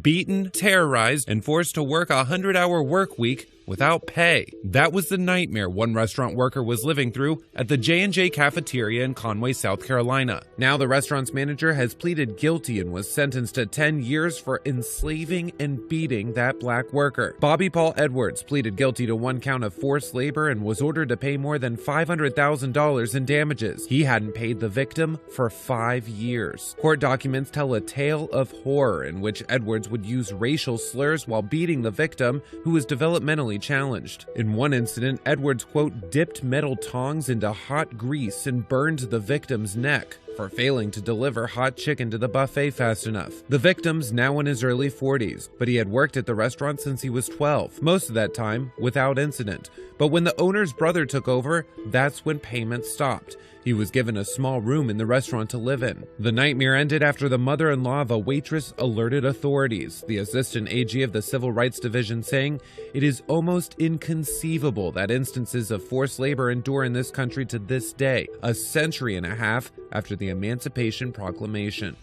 beaten, terrorized, and forced to work a 100-hour work week without pay. That was the nightmare one restaurant worker was living through at the J&J cafeteria in Conway, South Carolina. Now the restaurant's manager has pleaded guilty and was sentenced to 10 years for enslaving and beating that black worker. Bobby Paul Edwards pleaded guilty to 1 count of forced labor and was ordered to pay more than $500,000 in damages. He hadn't paid the victim for 5 years. Court documents tell a tale of horror in which Edwards would use racial slurs while beating the victim, who was developmentally challenged. In one incident, Edwards, quote, dipped metal tongs into hot grease and burned the victim's neck for failing to deliver hot chicken to the buffet fast enough. The victim's now in his early 40s, but he had worked at the restaurant since he was 12, most of that time without incident. But when the owner's brother took over, that's when payments stopped. He was given a small room in the restaurant to live in. The nightmare ended after the mother-in-law of a waitress alerted authorities, the assistant AG of the Civil Rights Division saying, "It is almost inconceivable that instances of forced labor endure in this country to this day, a century and a half after the Emancipation Proclamation."